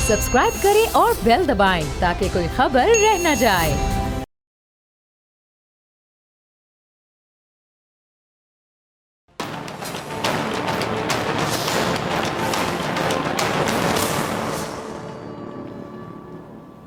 Subscribe करें और bell दबाएं ताकि कोई खबर रह न जाए।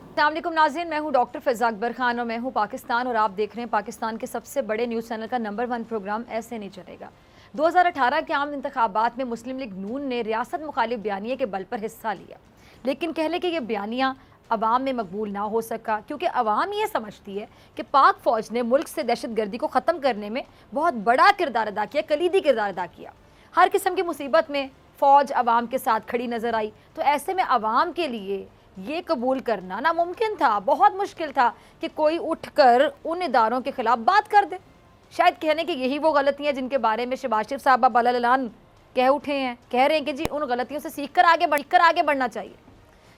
अस्सलामुअलैकुम नाज़रीन, मैं हूं डॉक्टर फ़िज़ा अकबर खान और मैं हूं पाकिस्तान और आप देख रहे हैं पाकिस्तान के सबसे बड़े न्यूज़ चैनल का नंबर 1 प्रोग्राम ऐसे नहीं चलेगा। 2018 के आम इंतखाबात में मुस्लिम लीग नून ने रियासत मुखालिफ बयानिए के बल पर हिस्सा लिया, लेकिन कह लें कि ये बयानिया अवाम में मकबूल ना हो सका क्योंकि अवाम ये समझती है कि पाक फ़ौज ने मुल्क से दहशत गर्दी को ख़त्म करने में बहुत बड़ा किरदार अदा किया, कलीदी किरदार अदा किया। हर किस्म की मुसीबत में फ़ौज अवाम के साथ खड़ी नज़र आई, तो ऐसे में अवाम के लिए ये कबूल करना नामुमकिन था, बहुत मुश्किल था कि कोई उठकर उन इदारों के ख़िलाफ़ बात कर दे। शायद कहने कि यही वो गलतियाँ जिनके बारे में शहबाज शरीफ साहब अब अलग कह उठे हैं, कह रहे हैं कि जी उन गलतियों से सीख कर आगे बढ़ना चाहिए।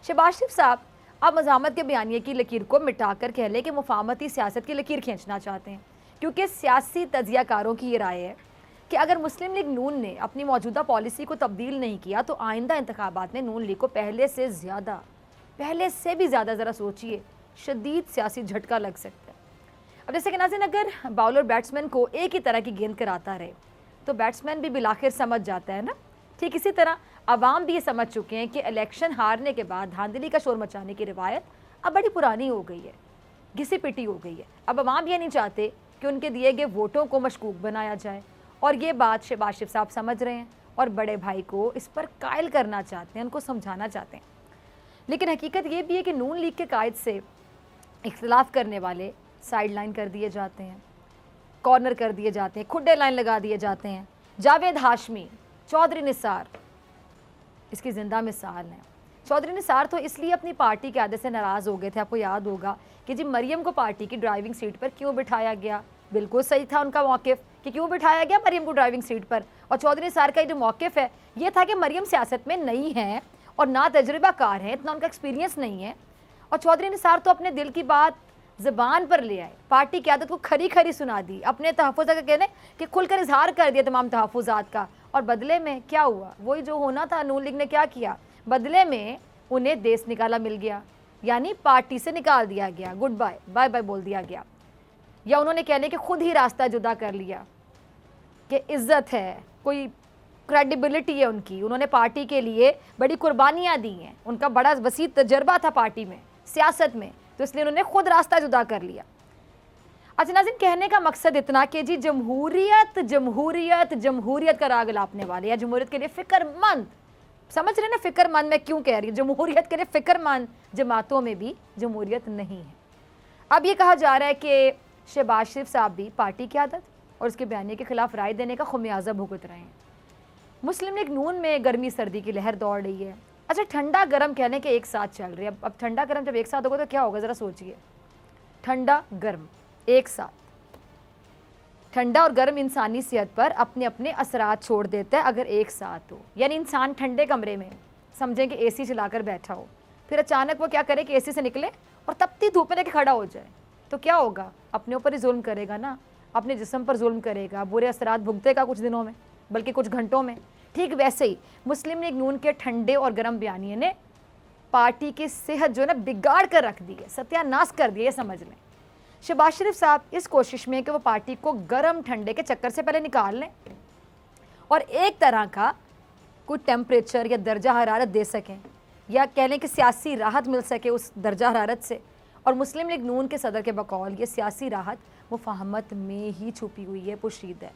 शहबाज शरीफ साहब अब मज़ामत के बयानिए की लकीर को मिटाकर कह लें कि मुफाहमती सियासत की लकीर खींचना चाहते हैं, क्योंकि सियासी तजियाकारों की ये राय है कि अगर मुस्लिम लीग नून ने अपनी मौजूदा पॉलिसी को तब्दील नहीं किया तो आइंदा इंतखाबात में नून लीग को पहले से भी ज़्यादा ज़रा सोचिए शदीद सियासी झटका लग सकता है। अब जैसे कि नाज़रीन, अगर बाउलर बैट्समैन को एक ही तरह की गेंद कराता रहे तो बैट्समैन भी बिलाखिर समझ जाता है ना। ठीक इसी तरह अवाम भी ये समझ चुके हैं कि इलेक्शन हारने के बाद धांधली का शोर मचाने की रिवायत अब बड़ी पुरानी हो गई है, घिसी पिटी हो गई है। अब अवाम ये नहीं चाहते कि उनके दिए गए वोटों को मशकूक बनाया जाए, और ये बात शहबाज शरीफ साहब समझ रहे हैं और बड़े भाई को इस पर कायल करना चाहते हैं, उनको समझाना चाहते हैं। लेकिन हकीकत ये भी है कि नून लीग के कायद से इख्तिलाफ़ करने वाले साइड लाइन कर दिए जाते हैं, कॉर्नर कर दिए जाते हैं, खुड्डे लाइन लगा दिए जाते हैं। जावेद हाशमी, चौधरी निसार इसकी ज़िंदा मिसाल हैं। चौधरी निसार तो इसलिए अपनी पार्टी के आदत से नाराज़ हो गए थे, आपको याद होगा कि जी मरियम को पार्टी की ड्राइविंग सीट पर क्यों बिठाया गया। बिल्कुल सही था उनका मौक़िफ़ कि क्यों बिठाया गया मरियम को ड्राइविंग सीट पर। और चौधरी निसार का जो मौक़िफ़ है ये था कि मरियम सियासत में नई है और ना तजुर्बाकार है, इतना उनका एक्सपीरियंस नहीं है। और चौधरी निसार तो अपने दिल की बात ज़बान पर ले आए, पार्टी की आदत को खरी खरी सुना दी, अपने तहफ़्फ़ुज़ का कहने कि खुलकर इजहार कर दिया तमाम तहफ़्फ़ुज़ात का। और बदले में क्या हुआ, वही जो होना था नून लीग ने क्या किया, बदले में उन्हें देश निकाला मिल गया, यानी पार्टी से निकाल दिया गया, गुड बाय बाय बाय बोल दिया गया। या उन्होंने कहने कि खुद ही रास्ता जुदा कर लिया कि इज़्ज़त है, कोई क्रेडिबिलिटी है उनकी, उन्होंने पार्टी के लिए बड़ी कुर्बानियाँ दी हैं, उनका बड़ा वसी तजर्बा था पार्टी में, सियासत में, तो इसलिए उन्होंने खुद रास्ता जुदा कर लिया। अच्छा नाज़रीन, कहने का मकसद इतना कि जी जमहूरियत जमहूरियत जमहूरियत का राग लापने वाले या जमहूरियत के लिए फ़िक्रमंद, समझ रहे ना फ़िक्रमंद मैं क्यों कह रही हूँ, जमहूरियत के लिए फ़िक्रमंद जमातों में भी जमहूरियत नहीं है। अब ये कहा जा रहा है कि शहबाज शरीफ साहब भी पार्टी की आदत और उसके बयानी के खिलाफ राय देने का खुमियाजा भुगत रहे हैं। मुस्लिम लीग नून में गर्मी सर्दी की लहर दौड़ रही है। अच्छा, ठंडा गर्म कहने के एक साथ चल रही है। अब ठंडा गर्म जब एक साथ होगा तो क्या होगा, ज़रा सोचिए, ठंडा गर्म एक साथ। ठंडा और गर्म इंसानी सेहत पर अपने अपने असरात छोड़ देता है अगर एक साथ हो। यानी इंसान ठंडे कमरे में समझें कि एसी चलाकर बैठा हो, फिर अचानक वो क्या करे कि एसी से निकले और तपती धूप में लेके खड़ा हो जाए, तो क्या होगा, अपने ऊपर ही जुल्म करेगा ना, अपने जिस्म पर जुल्म करेगा, बुरे असरात भुगतेगा कुछ दिनों में बल्कि कुछ घंटों में। ठीक वैसे ही मुस्लिम लीग नून के ठंडे और गर्म बयानिए ने पार्टी की सेहत जो है ना बिगाड़ कर रख दी है, सत्यानाश कर दिया, ये समझ लें। शहबाज शरीफ साहब इस कोशिश में कि वो पार्टी को गर्म ठंडे के चक्कर से पहले निकाल लें और एक तरह का कोई टेम्परेचर या दर्जा हरारत दे सकें, या कह लें कि सियासी राहत मिल सके उस दर्जा हरारत से। और मुस्लिम लीग नून के सदर के बकौल ये सियासी राहत मुफाहमत में ही छुपी हुई है, पोशीद है।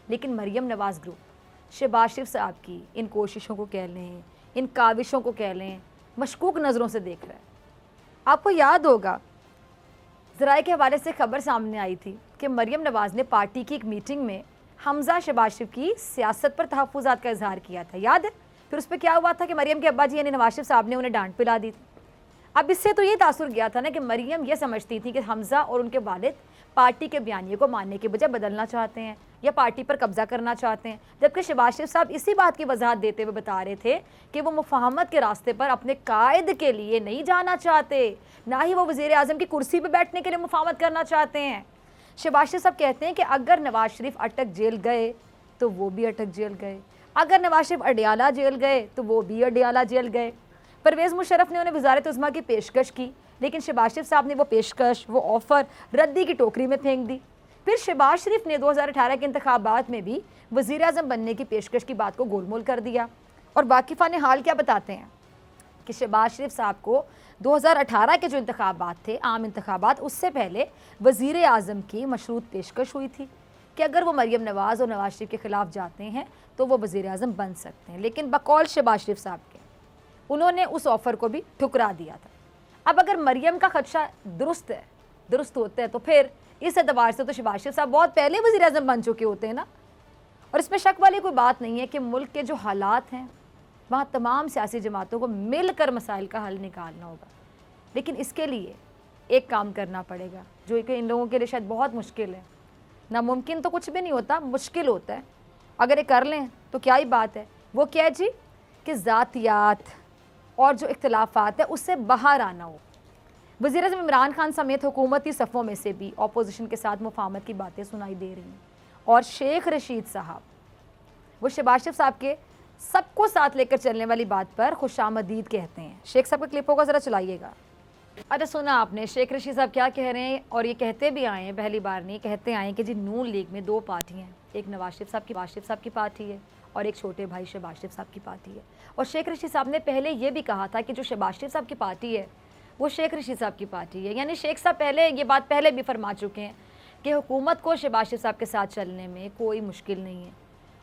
लेकिन मरियम नवाज़ ग्रुप शहबाज शरीफ साहब की इन कोशिशों को कह लें, इन काविशों को कह लें, मशकूक नज़रों से देख रहा है। आपको याद होगा ज़राए के हवाले से खबर सामने आई थी कि मरियम नवाज़ ने पार्टी की एक मीटिंग में हमज़ा शहबाज शरीफ की सियासत पर तहफ़्फ़ुज़ात का इजहार किया था, याद है। फिर उस पर क्या हुआ था कि मरियम के अब्बा जी यानी नवाज शरीफ साहब ने उन्हें डांट पिला दी थी। अब इससे तो ये तासुर गया था ना कि मरियम ये समझती थी कि हमज़ा और उनके वालिद पार्टी के बयानिए को मानने के बजाय बदलना चाहते हैं या पार्टी पर कब्जा करना चाहते हैं, जबकि शहबाज शरीफ साहब इसी बात की वजाहत देते हुए बता रहे थे कि वो मुफाहमत के रास्ते पर अपने कायद के लिए नहीं जाना चाहते, ना ही वो वज़ीर आज़म की कुर्सी पर बैठने के लिए मुफाहमत करना चाहते हैं। शहबाज शरीफ साहब कहते हैं कि अगर नवाज शरीफ अटक जेल गए तो वो भी अटक जेल गए, अगर नवाज शरीफ अडियाला जेल गए तो वो भी अडियाला जेल गए। परवेज़ मुशर्रफ ने उन्हें वज़ारत उज़्मा की पेशकश की, लेकिन शहबाज शरीफ साहब ने वो पेशकश, वो ऑफ़र रद्दी की टोकरी में फेंक दी। फिर शहबाज शरीफ ने 2018 के इंतखाबात में भी वज़ीर आज़म बनने की पेशकश की बात को गोलमोल कर दिया। और वाकिफ़ान हाल क्या बताते हैं कि शहबाज शरीफ साहब को 2018 के जो इंतखाबात थे, आम इंतखाबात, उससे पहले वज़ीर आज़म की मशरूत पेशकश हुई थी कि अगर वो मरीम नवाज़ और नवाज शरीफ के ख़िलाफ़ जाते हैं तो वो वज़ीर आज़म बन सकते हैं। लेकिन बकौल शहबाज शरीफ साहब के उन्होंने उस ऑफ़र को भी ठुकरा दिया था। अब अगर मरीम का खदशा दुरुस्त होता है तो फिर इस एतबार से तो शहबाज शरीफ साहब बहुत पहले वज़ीर आज़म बन चुके होते हैं ना। और इसमें शक वाली कोई बात नहीं है कि मुल्क के जो हालात हैं वहाँ तमाम सियासी जमातों को मिलकर मसाइल का हल निकालना होगा। लेकिन इसके लिए एक काम करना पड़ेगा जो कि इन लोगों के लिए शायद बहुत मुश्किल है। नामुमकिन तो कुछ भी नहीं होता, मुश्किल होता है। अगर ये कर लें तो क्या ही बात है। वो क्या है जी कि ज़ातियात और जो इख्तिलाफात है उससे बाहर आना हो। वज़ीर आज़म इमरान खान समेत हुकूमती सफ़ों में से भी अपोजिशन के साथ मुफाहमत की बातें सुनाई दे रही हैं। और शेख रशीद साहब वो शहबाज शरीफ साहब के सबको साथ लेकर चलने वाली बात पर खुशामदीद कहते हैं। शेख साहब का क्लिप होगा, ज़रा चलाइएगा। अच्छा सुना आपने शेख रशीद साहब क्या कह रहे हैं, और ये कहते भी आए हैं, पहली बार नहीं कहते आए हैं कि जी नून लीग में दो पार्टी हैं, एक नवाज शरीफ साहब की पार्टी है और एक छोटे भाई शहबाज शरीफ साहब की पार्टी है। और शेख रशीद साहब ने पहले ये भी कहा था कि जो शहबाज शरीफ साहब की पार्टी है वो शेख रशीद साहब की पार्टी है। यानी शेख साहब पहले ये बात पहले भी फरमा चुके हैं कि हुकूमत को शहबाज शरीफ साहब के साथ चलने में कोई मुश्किल नहीं है।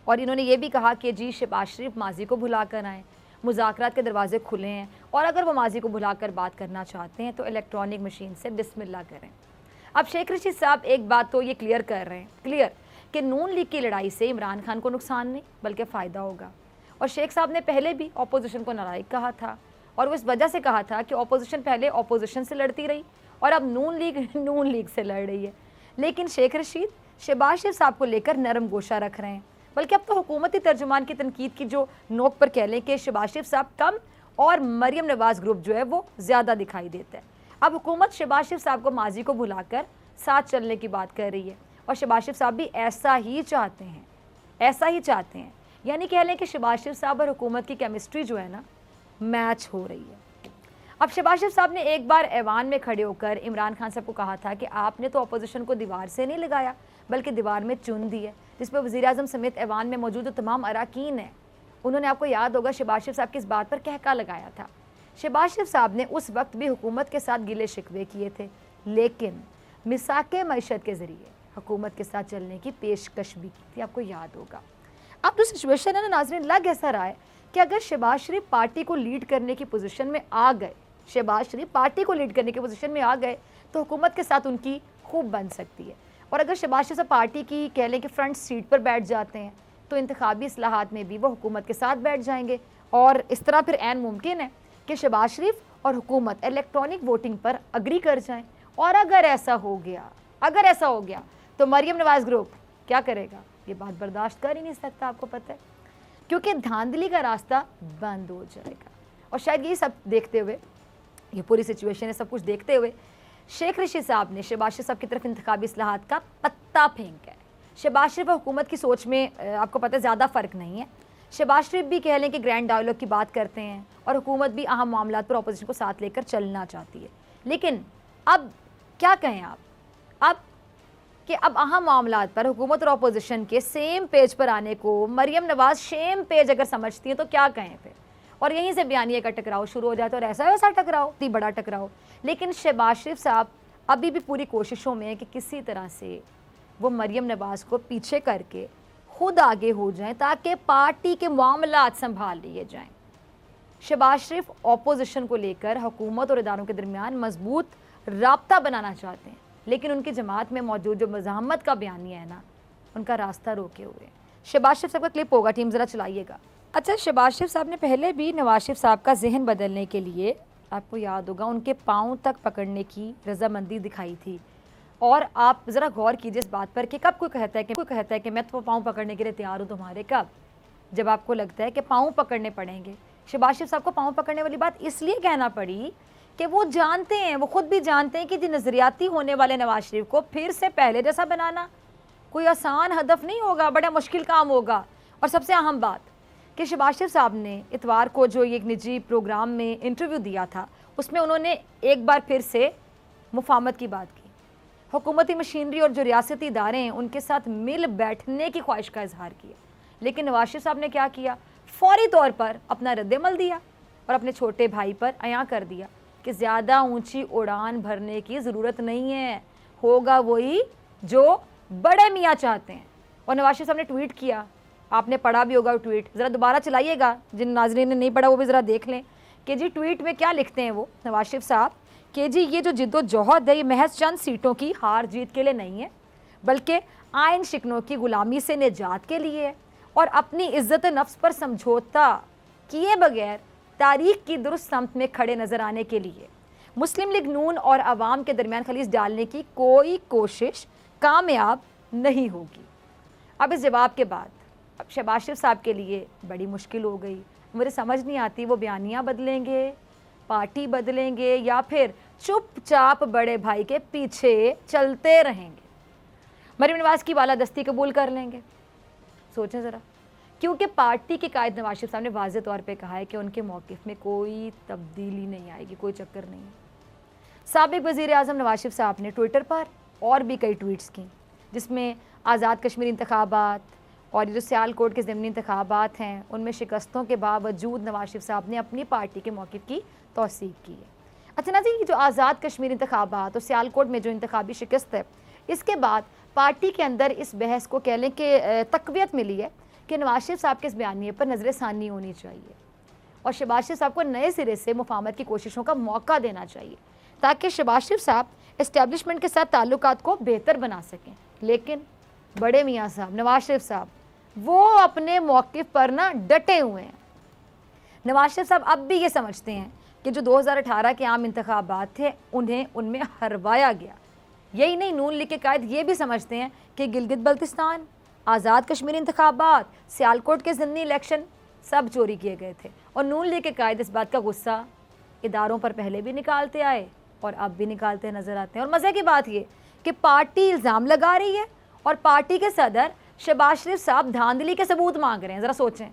और इन्होंने ये भी कहा कि जी शहबाज शरीफ माजी को भुला कर आएँ, मुज़ाकरात के दरवाजे खुले हैं, और अगर वो माजी को भुला कर बात करना चाहते हैं तो इलेक्ट्रॉनिक मशीन से बिस्मिल्लाह करें। अब शेख रशीद साहब एक बात तो ये क्लियर कर रहे हैं कि नून लीग की लड़ाई से इमरान खान को नुकसान नहीं बल्कि फ़ायदा होगा। और शेख साहब ने पहले भी अपोजिशन को नालायक कहा था, और वो इस वजह से कहा था कि अपोजिशन पहले अपोजिशन से लड़ती रही और अब नून लीग से लड़ रही है। लेकिन शेख रशीद शहबाज शरीफ साहब को लेकर नरम गोशा रख रहे हैं, बल्कि अब तो हुकूमती तर्जुमान की तनकीद की जो नोक पर कह लें कि शहबाज शरीफ साहब कम और मरीम नवाज़ ग्रुप जो है वो ज़्यादा दिखाई देता है। अब हुकूमत शहबाज शरीफ साहब को माजी को भुलाकर साथ चलने की बात कर रही है, और शहबाज शरीफ साहब भी ऐसा ही चाहते हैं। यानी कह लें कि शहबाज शरीफ साहब और हुकूमत की केमिस्ट्री जो है ना मैच हो रही है। अब शहबाज शरीफ साहब ने एक बार ऐवान में खड़े होकर इमरान खान साहब को कहा था कि आपने तो अपोजिशन को दीवार से नहीं लगाया बल्कि दीवार में चुन दी है, जिस पर वज़ीर आज़म समेत ऐवान में मौजूद तमाम अरकान हैं। उन्होंने, आपको याद होगा, शहबाज शरीफ साहब की इस बात पर कहका लगाया था। शहबाज शरीफ साहब ने उस वक्त भी हुकूमत के साथ गिले शिकवे किए थे, लेकिन मिसाके मईशत के ज़रिए हुकूमत के साथ चलने की पेशकश भी की थी, आपको याद होगा। अब जो सिचुएशन है ना नाज़रीन, लग ऐसा रहा है कि अगर शहबाज शरीफ पार्टी को लीड करने की पोजीशन में आ गए, तो हुकूमत के साथ उनकी खूब बन सकती है। और अगर शहबाज शरीफ पार्टी की कह लें कि फ्रंट सीट पर बैठ जाते हैं तो इंतखाबी इस्लाहात में भी वो हुकूमत के साथ बैठ जाएंगे, और इस तरह फिर ऐन मुमकिन है कि शहबाज शरीफ और हुकूमत इलेक्ट्रॉनिक वोटिंग पर अग्री कर जाएं। और अगर ऐसा हो गया तो मरीम नवाज़ ग्रुप क्या करेगा, ये बात बर्दाश्त कर ही नहीं सकता, आपको पता है, क्योंकि धांधली का रास्ता बंद हो जाएगा। और शायद यही सब देखते हुए, ये पूरी सिचुएशन है, सब कुछ देखते हुए शेख रशीद साहब ने शहबाज शरीफ साहब की तरफ इंतखाबी इस्लाहात का पत्ता फेंका है। शहबाज शरीफ और हुकूमत की सोच में आपको पता है ज़्यादा फ़र्क नहीं है। शहबाज शरीफ भी कह लें कि ग्रैंड डायलॉग की बात करते हैं, और हुकूमत भी अहम मामलात पर अपोजिशन को साथ लेकर चलना चाहती है। लेकिन अब क्या कहें आप, अब अहम मामलात पर हुकूमत और अपोजिशन के सेम पेज पर आने को मरीम नवाज़ सेम पेज अगर समझती हैं तो क्या कहें फिर। और यहीं से बयानिए का टकराव शुरू हो जाता है, और ऐसा वैसा टकराव, इतनी बड़ा टकराव। लेकिन शहबाज शरीफ साहब अभी भी पूरी कोशिशों में है कि किसी तरह से वो मरीम नवाज़ को पीछे करके खुद आगे हो जाएं ताकि पार्टी के मामलात संभाल लिए जाएं। शहबाज शरीफ अपोजिशन को लेकर हुकूमत और इदारों के दरमियान मजबूत राब्ता बनाना चाहते हैं, लेकिन उनकी जमात में मौजूद जो मज़ाहमत का बयानिया है ना, उनका रास्ता रोके हुए। शहबाज शरीफ साहब का क्लिप होगा, टीम ज़रा चलाइएगा। अच्छा, शहबाज शरीफ साहब ने पहले भी नवाज शरीफ साहब का जहन बदलने के लिए, आपको याद होगा, उनके पाँव तक पकड़ने की रजामंदी दिखाई थी। और आप ज़रा गौर कीजिए इस बात पर कि कब कोई कहता है कि मैं तो पाँव पकड़ने के लिए तैयार हूँ तुम्हारे, कब? जब आपको लगता है कि पाँव पकड़ने पड़ेंगे। शहबाज शरीफ साहब को पाँव पकड़ने वाली बात इसलिए कहना पड़ी कि वो जानते हैं, वो खुद भी जानते हैं कि जी नज़रियाती होने वाले नवाज शरीफ को फिर से पहले जैसा बनाना कोई आसान हदफ नहीं होगा, बड़ा मुश्किल काम होगा। और सबसे अहम बात, कि शहबाज शरीफ साहब ने इतवार को जो एक निजी प्रोग्राम में इंटरव्यू दिया था, उसमें उन्होंने एक बार फिर से मुफाहमत की बात की। हुकूमती मशीनरी और जो रियासती इदारे हैं उनके साथ मिल बैठने की ख्वाहिश का इजहार किया। लेकिन नवाज शरीफ साहब ने क्या किया, फौरी तौर पर अपना रद्दमल दिया और अपने छोटे भाई पर अयां कर दिया कि ज़्यादा ऊंची उड़ान भरने की ज़रूरत नहीं है, होगा वही जो बड़े मियाँ चाहते हैं। और नवाज शरीफ साहब ने ट्वीट किया, आपने पढ़ा भी होगा वो ट्वीट, ज़रा दोबारा चलाइएगा, जिन नाज़रीन ने नहीं पढ़ा वो भी ज़रा देख लें कि जी ट्वीट में क्या लिखते हैं वो नवाज शरीफ साहब कि जी ये जो जिद्दोजहद है ये महज चंद सीटों की हार जीत के लिए नहीं है, बल्कि आइन शिकनों की गुलामी से निजात के लिए है और अपनी इज्जत नफ्स पर समझौता किए बगैर तारीख की दुरुस्त समत में खड़े नजर आने के लिए मुस्लिम लीग नून और अवाम के दरमियान खलीज डालने की कोई कोशिश कामयाब नहीं होगी। अब इस जवाब के बाद अब शहबाज शरीफ साहब के लिए बड़ी मुश्किल हो गई। मुझे समझ नहीं आती वो बयानियाँ बदलेंगे, पार्टी बदलेंगे या फिर चुपचाप बड़े भाई के पीछे चलते रहेंगे, मरीम नवाज की बालादस्ती कबूल कर लेंगे। सोचें ज़रा, क्योंकि पार्टी के कायद नवाज शरीफ साहब ने वाज़े तौर पे कहा है कि उनके मौक़िफ़ में कोई तब्दीली नहीं आएगी, कोई चक्कर नहीं है। साबिक़ वज़ीर आज़म नवाज शरीफ साहब ने ट्विटर पर और भी कई ट्वीट्स की, जिसमें आज़ाद कश्मीर इंतखाबात और ये जो सियालकोट के ज़मीनी इंतखाबात हैं उनमें शिकस्तों के बावजूद नवाज शरीफ साहब ने अपनी पार्टी के मौक़िफ़ की तौसीक की है। अच्छा ना जी, जो आज़ाद कश्मीर इंतखाबात और सियालकोट में जो इंतखाबी शिकस्त है, इसके बाद पार्टी के अंदर इस बहस को कह लें कि तक़वियत मिली है कि नवाज शरीफ साहब के इस बयानिए पर नज़र सानी होनी चाहिए और शहबाज शरीफ साहब को नए सिरे से मुफाहमत की कोशिशों का मौका देना चाहिए ताकि शहबाज शरीफ साहब इस्टेब्लिशमेंट के साथ ताल्लुकात को बेहतर बना सकें। लेकिन बड़े मियाँ साहब नवाज शरीफ साहब वो अपने मौक़िफ़ पर ना डटे हुए हैं। नवाज शरीफ साहब अब भी ये समझते हैं कि जो 2018 के आम इंतखाबात थे उन्हें उनमें हरवाया गया। यही नहीं, नून लीग के कायद ये भी समझते हैं कि गिलगित बल्तिस्तान, आज़ाद कश्मीर इंतखाबात, सियालकोट के ज़िमनी इलेक्शन सब चोरी किए गए थे। और नून लीग के कायद इस बात का गुस्सा इदारों पर पहले भी निकालते आए और अब भी निकालते नज़र आते हैं। और मज़े की बात ये कि पार्टी इल्ज़ाम लगा रही है और पार्टी के सदर शहबाज शरीफ साहब धांधली के सबूत मांग रहे हैं। ज़रा सोचें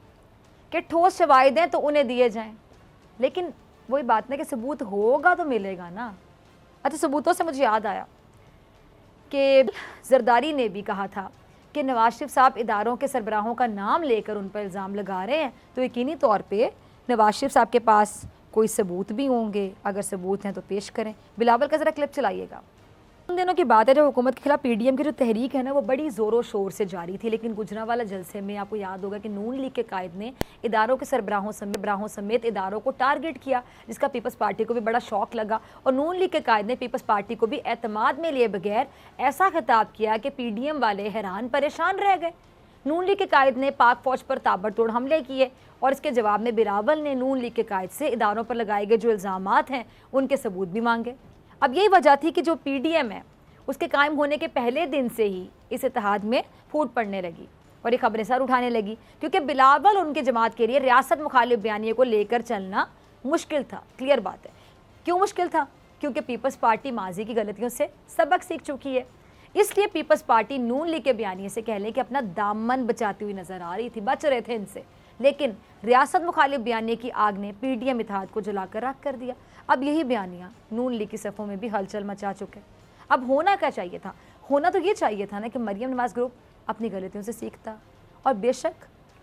कि ठोस शवाहिद हैं तो उन्हें दिए जाएं, लेकिन वही बात ना कि सबूत होगा तो मिलेगा ना। अच्छा, सबूतों से मुझे याद आया कि जरदारी ने भी कहा था कि नवाज शरीफ साहब इदारों के सरबराहों का नाम लेकर उन पर इल्ज़ाम लगा रहे हैं, तो यकीनी तौर पे नवाज शरीफ साहब के पास कोई सबूत भी होंगे। अगर सबूत हैं तो पेश करें। बिलावल का ज़रा क्लिप चलाइएगा। उन दिनों की बात है जब हुकूमत के खिलाफ पीडीएम की जो तहरीक है ना वो बड़ी ज़ोरों शोर से जारी थी, लेकिन गुजरांवाला जलसे में आपको याद होगा कि नून लीग के कायद ने इदारों के सरबराहों समेत इदारों को टारगेट किया, जिसका पीपल्स पार्टी को भी बड़ा शौक लगा और नून लीग के कायद ने पीपल्स पार्टी को भी एतमाद में लिए बगैर ऐसा खिताब किया कि पीडीएम वाले हैरान परेशान रह गए। नून लीग के कायद ने पाक फौज पर ताबड़तोड़ हमले किए और इसके जवाब में बिलावल ने नून लीग के कायद से इदारों पर लगाए गए जो इल्ज़ामात हैं उनके सबूत भी मांगे। अब यही वजह थी कि जो पीडीएम है उसके कायम होने के पहले दिन से ही इस इत्तेहाद में फूट पड़ने लगी और ये खबरें सर उठाने लगी, क्योंकि बिलावल और उनके जमात के लिए रियासत मुखालिफ बयानिए को लेकर चलना मुश्किल था। क्लियर बात है। क्यों मुश्किल था? क्योंकि पीपल्स पार्टी माजी की गलतियों से सबक सीख चुकी है। इसलिए पीपल्स पार्टी नून लीग के बयानिए से कह लें कि अपना दामन बचाती हुई नजर आ रही थी, बच रहे थे इनसे, लेकिन रियासत मुखालिफ बयानिए की आग ने पीडीएम इत्तेहाद को जलाकर राख कर दिया। अब यही बयानियाँ नून लीग की सफ़ों में भी हलचल मचा चुके। अब होना क्या चाहिए था? होना तो ये चाहिए था ना कि मरियम नवाज ग्रुप अपनी गलतियों से सीखता और बेशक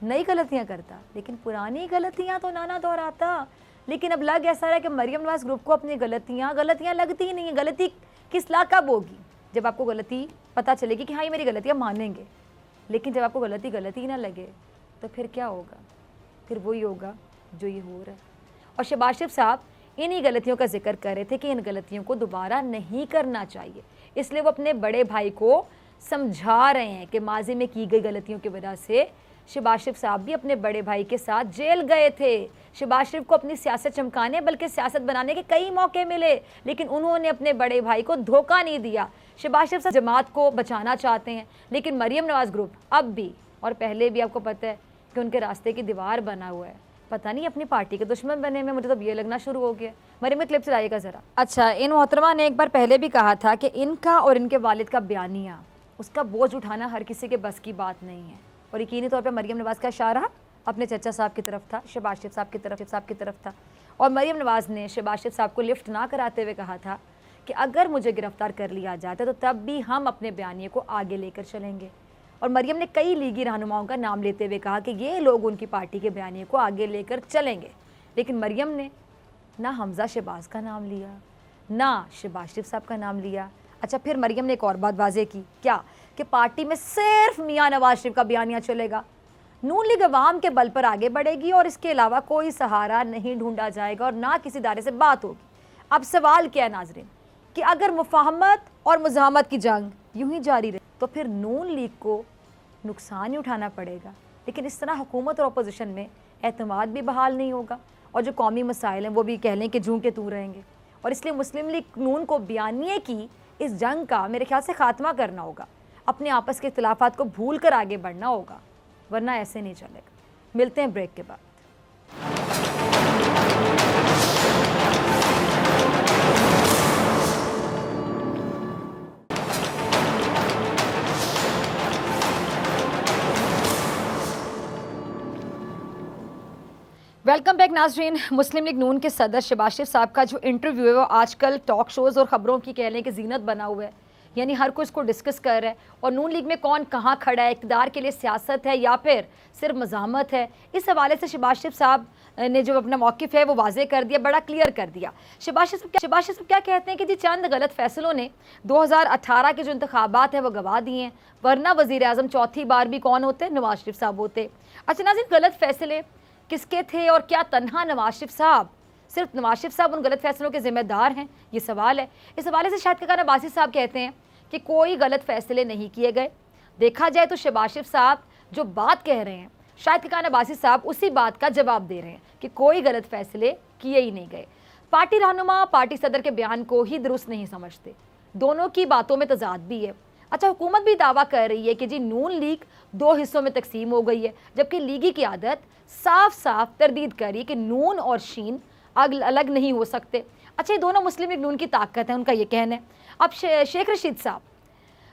नई गलतियां करता, लेकिन पुरानी गलतियां तो ना दोहराता। लेकिन अब लग ऐसा है कि मरियम नवाज ग्रुप को अपनी गलतियां लगती ही नहीं है। गलती की इस्लाह कब होगी? जब आपको गलती पता चलेगी कि हाँ ये मेरी गलतियाँ मानेंगे। लेकिन जब आपको गलती ही ना लगे तो फिर क्या होगा? फिर वही होगा जो ये हो रहा है। और शहबाज शरीफ साहब इन्हीं गलतियों का जिक्र कर रहे थे कि इन गलतियों को दोबारा नहीं करना चाहिए, इसलिए वो अपने बड़े भाई को समझा रहे हैं कि माजी में की गई गलतियों की वजह से शहबाज शरीफ साहब भी अपने बड़े भाई के साथ जेल गए थे। शहबाज शरीफ को अपनी सियासत चमकाने बल्कि सियासत बनाने के कई मौके मिले, लेकिन उन्होंने अपने बड़े भाई को धोखा नहीं दिया। शहबाज शरीफ जमात को बचाना चाहते हैं, लेकिन मरियम नवाज ग्रुप अब भी और पहले भी आपको पता है कि उनके रास्ते की दीवार बना हुआ है। पता नहीं अपनी पार्टी के दुश्मन बने में मुझे तो ये लगना शुरू हो गया। मरियम क्लिप चलाइएगा ज़रा। अच्छा, इन मोहतरमा ने एक बार पहले भी कहा था कि इनका और इनके वालिद का बयानिया उसका बोझ उठाना हर किसी के बस की बात नहीं है। और यकीनी तौर पर मरियम नवाज का इशारा अपने चचा साहब की तरफ था, शहबाज शरीफ साहब की तरफ था। और मरीम नवाज़ ने शहबाज शरीफ साहब को लिफ्ट ना कराते हुए कहा था कि अगर मुझे गिरफ्तार कर लिया जाता तो तब भी हम अपने बयानिए को आगे लेकर चलेंगे। और मरीम ने कई लीगी रहनुमाओं का नाम लेते हुए कहा कि ये लोग उनकी पार्टी के बयानिए को आगे लेकर चलेंगे। लेकिन मरीम ने ना हमज़ा शहबाज का नाम लिया, ना शहबाज शरीफ साहब का नाम लिया। अच्छा, फिर मरीम ने एक और बात वाज़े की, क्या कि पार्टी में सिर्फ मियाँ नवाज शरीफ का बयानिया चलेगा, नून लीग अवाम के बल पर आगे बढ़ेगी और इसके अलावा कोई सहारा नहीं ढूंढा जाएगा और ना किसी इदारे से बात होगी। अब सवाल क्या है नाजरीन कि अगर मुफाहमत और मुज़ाहमत की जंग यूं ही जारी रहे तो फिर नून लीग को नुकसान ही उठाना पड़ेगा। लेकिन इस तरह हुकूमत और अपोजिशन में एतमाद भी बहाल नहीं होगा और जो कौमी मसाइल हैं वो भी कह लें कि जूं के तू रहेंगे। और इसलिए मुस्लिम लीग नून को बयानिए की इस जंग का मेरे ख्याल से ख़ात्मा करना होगा, अपने आपस के इख्तिलाफात को भूल कर आगे बढ़ना होगा, वरना ऐसे नहीं चलेगा। मिलते हैं ब्रेक के बाद। वेलकम बैक नाजरीन। मुस्लिम लीग नून के सदर शहबाज शरीफ साहब का जो इंटरव्यू है वो आजकल टॉक शोज़ और ख़बरों की कह लें कि जीनत बना हुआ है, यानी हर कोई इसको डिस्कस कर रहा है। और नून लीग में कौन कहाँ खड़ा है, इक़्तिदार के लिए सियासत है या फिर सिर्फ मज़ामत है, इस हवाले से शहबाज शरीफ साहब ने जो अपना मौक़िफ़ है वो वाज़े कर दिया, बड़ा क्लियर कर दिया। शहबाज शरीफ क्या कहते हैं कि जी चंद गलत फ़ैसलों ने 2018 के जो इंतखाबात हैं वो गवा दिए हैं, वरना वज़ीर आज़म चौथी बार भी कौन होते, नवाज शरीफ साहब होते। अच्छा नाज़रीन, गलत फ़ैसले किसके थे और क्या तन्हा नवाज शरीफ साहब, सिर्फ नवाज शरीफ साहब उन गलत फ़ैसलों के ज़िम्मेदार हैं, ये सवाल है। इस हवाले से शाहिद काका नवाज़ी साहब कहते हैं कि कोई गलत फ़ैसले नहीं किए गए। देखा जाए तो शहबाज शरीफ साहब जो बात कह रहे हैं, शाहिद काका नवाज़ी साहब उसी बात का जवाब दे रहे हैं कि कोई गलत फ़ैसले किए ही नहीं गए। पार्टी रहनुमा पार्टी सदर के बयान को ही दुरुस्त नहीं समझते, दोनों की बातों में तजाद भी है। अच्छा, हुकूमत भी दावा कर रही है कि जी नून लीग 2 हिस्सों में तकसीम हो गई है, जबकि लीगी की आदत साफ साफ तरदीद करी कि नून और शीन अलग नहीं हो सकते। अच्छा, ये दोनों मुस्लिम लीग नून की ताकत है, उनका ये कहना है। अब शेख रशीद साहब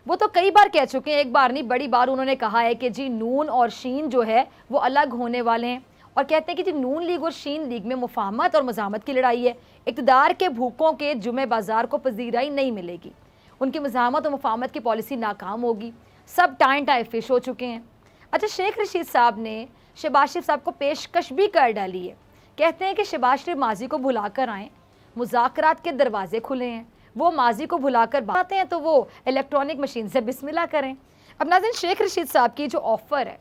वो तो कई बार कह चुके हैं, एक बार नहीं बड़ी बार उन्होंने कहा है कि जी नून और शीन जो है वो अलग होने वाले हैं, और कहते हैं कि जी नून लीग और शीन लीग में मुफाहमत और मज़ामत की लड़ाई है, इक़्तिदार के भूखों के जुमे बाजार को पजीराई नहीं मिलेगी, उनकी मज़ामत और मुफाहमत की पॉलिसी नाकाम होगी, सब टाइम टाइम फिश हो चुके हैं। अच्छा, शेख रशीद साहब ने शहबाज शरीफ साहब को पेशकश भी कर डाली है, कहते हैं कि शहबाज शरीफ माजी को भुला कर आएँ, मुज़ाकरात के दरवाजे खुले हैं, वो माजी को भुलाकर बातें हैं तो वो इलेक्ट्रॉनिक मशीन से बिस्मिल्लाह करें। अब नाज़रीन, शेख रशीद साहब की जो ऑफ़र है